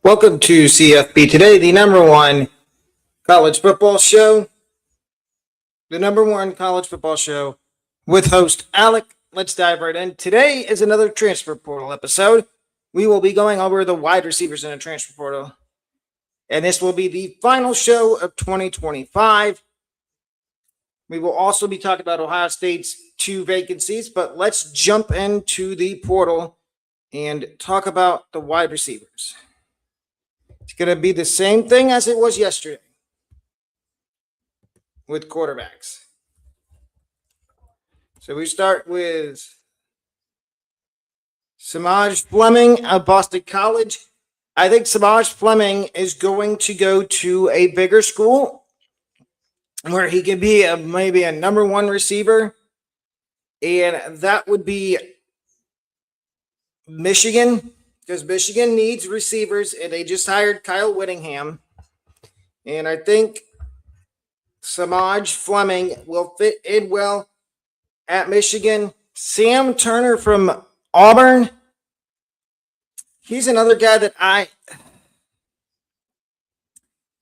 Welcome to CFB Today, the number one college football show. The number one college football show with host Alec. Let's dive right in. Today is another transfer portal episode. We will be going over the wide receivers in the transfer portal. And this will be the final show of 2025. We will also be talking about Ohio State's 2 vacancies, but let's jump into the portal and talk about the wide receivers. It's going to be the same thing as it was yesterday with quarterbacks. So we start with Samaj Fleming of Boston College. I think Samaj Fleming is going to go to a bigger school where he can be maybe a number one receiver, and that would be Michigan. Because Michigan needs receivers, and they just hired Kyle Whittingham. And I think Samaj Fleming will fit in well at Michigan. Sam Turner from Auburn. He's another guy that I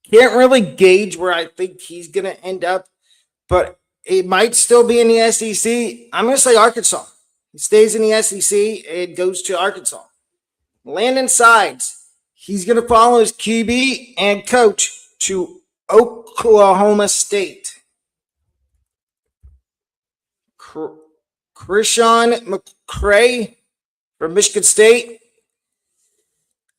can't really gauge where I think he's going to end up, but it might still be in the SEC. I'm going to say Arkansas. He stays in the SEC and goes to Arkansas. Landon Sides, he's going to follow his QB and coach to Oklahoma State. Krishan McCray from Michigan State.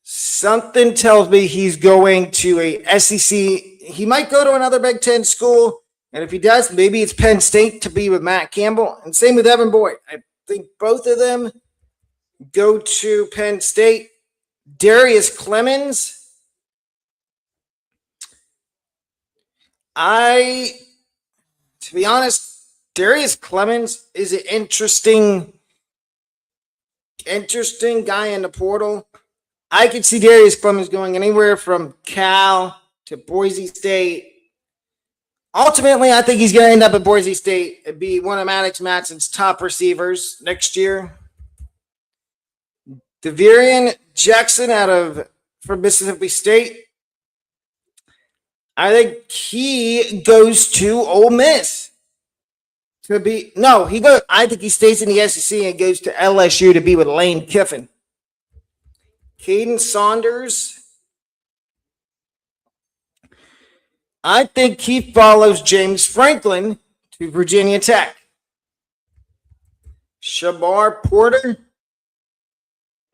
Something tells me he's going to a SEC. He might go to another Big Ten school, and if he does, maybe it's Penn State to be with Matt Campbell. And same with Evan Boyd. I think both of them go to Penn State. Darius Clemens. To be honest, Darius Clemens is an interesting guy in the portal. I could see Darius Clemens going anywhere from Cal to Boise State. Ultimately, I think he's going to end up at Boise State and be one of Maddox Matson's top receivers next year. Deverian Jackson from Mississippi State. I think he goes to Ole Miss I think he stays in the SEC and goes to LSU to be with Lane Kiffin. Caden Saunders. I think he follows James Franklin to Virginia Tech. Shamar Porter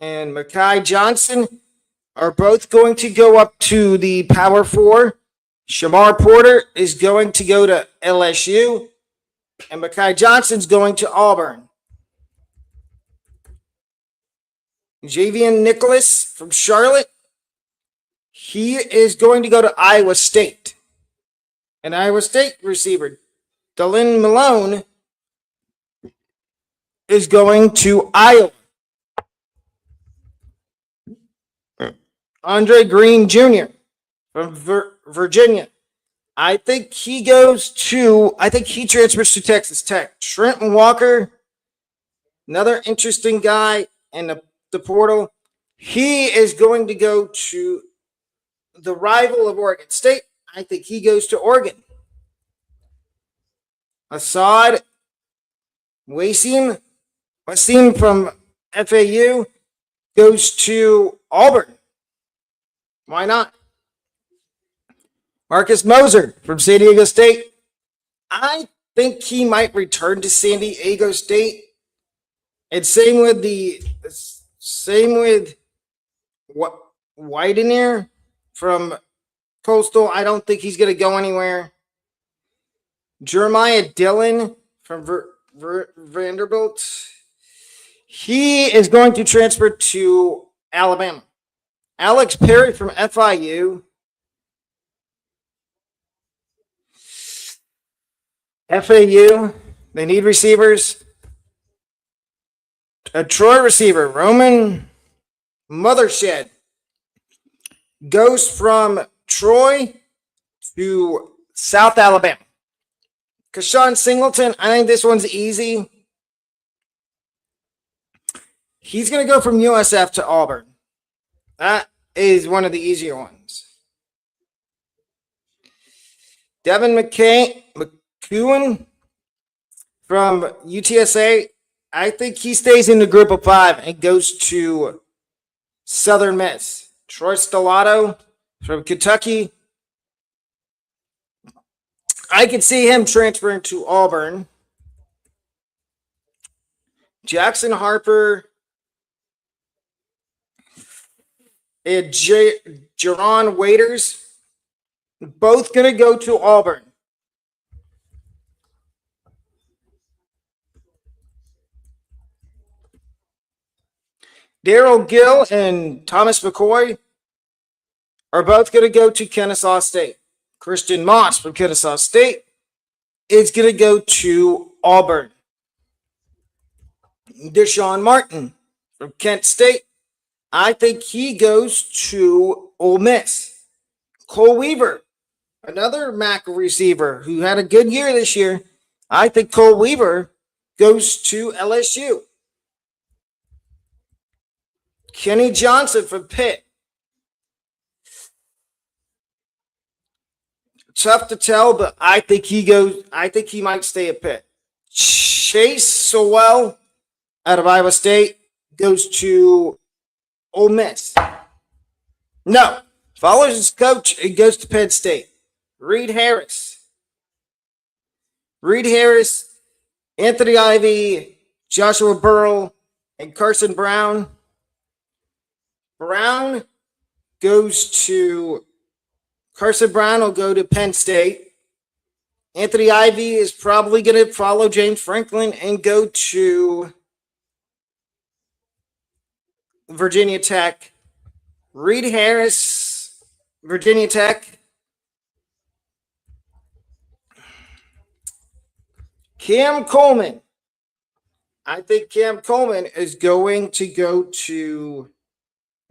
and Mekhi Johnson are both going to go up to the Power 4. Shamar Porter is going to go to LSU, and Mekhi Johnson's going to Auburn. Javian Nicholas from Charlotte, he is going to go to Iowa State. An Iowa State receiver, Dylan Malone, is going to Iowa. Andre Green Jr. from Virginia. I think he transfers to Texas Tech. Trenton Walker, another interesting guy in the portal. He is going to go to the rival of Oregon State. I think he goes to Oregon. Assad Wasim from FAU goes to Auburn. Why not? Marcus Moser from San Diego State. I think he might return to San Diego State. And same with Widener from Coastal. I don't think he's going to go anywhere. Jeremiah Dillon from Vanderbilt. He is going to transfer to Alabama. Alex Perry from FIU. FAU, they need receivers. A Troy receiver, Roman Mothershed, goes from Troy to South Alabama. Kashawn Singleton, I think this one's easy. He's going to go from USF to Auburn. is one of the easier ones. Devin McEwen from UTSA, I think he stays in the group of 5 and goes to Southern Miss. Troy Stellato from Kentucky, I can see him transferring to Auburn. Jackson Harper and Jaron Waiters, both going to go to Auburn. Daryl Gill and Thomas McCoy are both going to go to Kennesaw State. Christian Moss from Kennesaw State is going to go to Auburn. Deshaun Martin from Kent State, I think he goes to Ole Miss. Cole Weaver, another MAC receiver who had a good year this year, I think Cole Weaver goes to LSU. Kenny Johnson from Pitt. Tough to tell, but I think he might stay at Pitt. Chase Sowell out of Iowa State goes to Ole Miss. No, follows his coach and goes to Penn State. Reed Harris, Anthony Ivy, Joshua Burrow, and Carson Brown. Carson Brown will go to Penn State. Anthony Ivy is probably going to follow James Franklin and go to Virginia Tech. Reed Harris, Virginia Tech. Cam Coleman. I think Cam Coleman is going to go to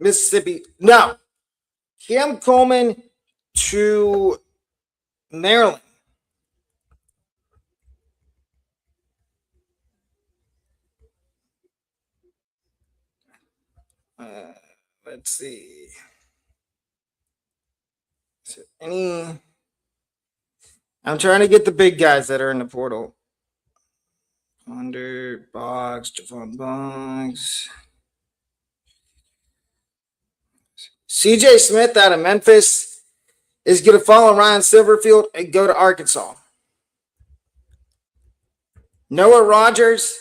Mississippi. No. Cam Coleman to Maryland. Let's see. Is there any? I'm trying to get the big guys that are in the portal. Ponder, Boggs, Javon Boggs. CJ Smith out of Memphis is going to follow Ryan Silverfield and go to Arkansas. Noah Rogers,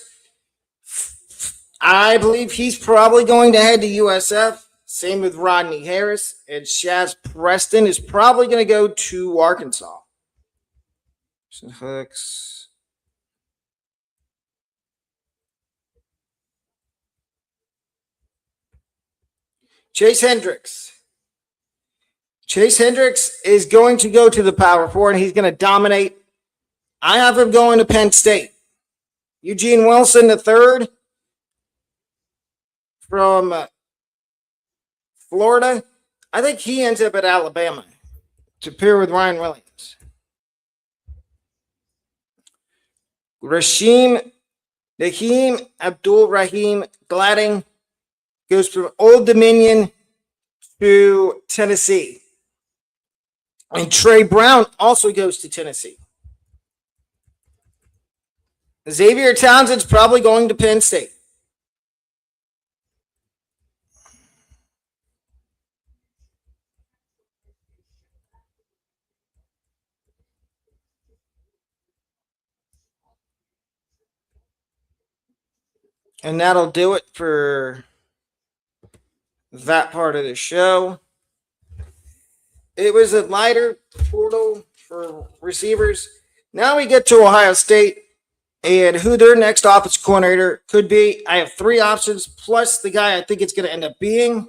I believe he's probably going to head to USF. Same with Rodney Harris. And Shaz Preston is probably going to go to Arkansas. Hooks. Chase Hendricks. Chase Hendricks is going to go to the Power Four, and he's going to dominate. I have him going to Penn State. Eugene Wilson III from Florida. I think he ends up at Alabama to pair with Ryan Williams. Naheem Abdul-Rahim Gladding goes from Old Dominion to Tennessee. And Trey Brown also goes to Tennessee. Xavier Townsend's probably going to Penn State. And that'll do it for that part of the show. It was a lighter portal for receivers. Now we get to Ohio State and who their next offensive coordinator could be. I have 3 options, plus the guy I think it's going to end up being.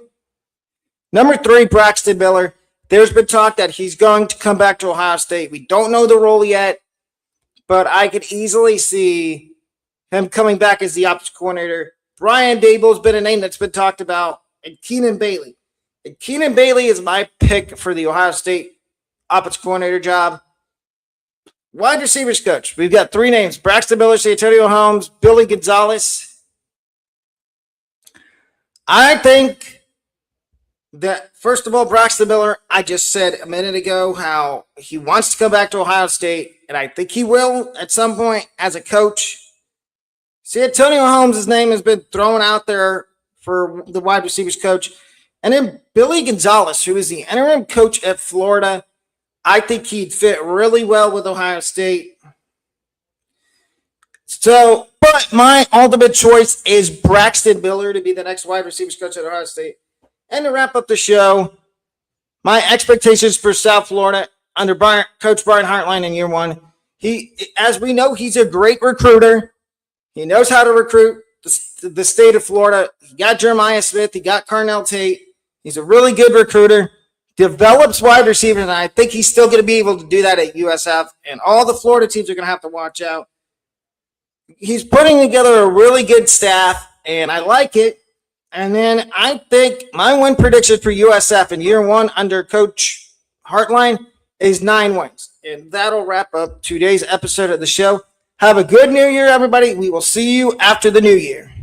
Number 3, Braxton Miller. There's been talk that he's going to come back to Ohio State. We don't know the role yet, but I could easily see him coming back as the offensive coordinator. Brian Dable's been a name that's been talked about, and Keenan Bailey. And Keenan Bailey is my pick for the Ohio State offensive coordinator job. Wide receivers coach. We've got 3 names: Braxton Miller, Santonio Holmes, Billy Gonzalez. I think that, first of all, Braxton Miller, I just said a minute ago how he wants to come back to Ohio State, and I think he will at some point as a coach. See, Antonio Holmes' name has been thrown out there for the wide receivers coach. And then Billy Gonzalez, who is the interim coach at Florida, I think he'd fit really well with Ohio State. So, but my ultimate choice is Braxton Miller to be the next wide receivers coach at Ohio State. And to wrap up the show, my expectations for South Florida under Coach Brian Hartline in year one. As we know, he's a great recruiter. He knows how to recruit the state of Florida. He got Jeremiah Smith. He got Carnell Tate. He's a really good recruiter. Develops wide receivers, and I think he's still going to be able to do that at USF. And all the Florida teams are going to have to watch out. He's putting together a really good staff, and I like it. And then I think my win prediction for USF in year one under Coach Hartline is 9 wins. And that'll wrap up today's episode of the show. Have a good new year, everybody. We will see you after the new year.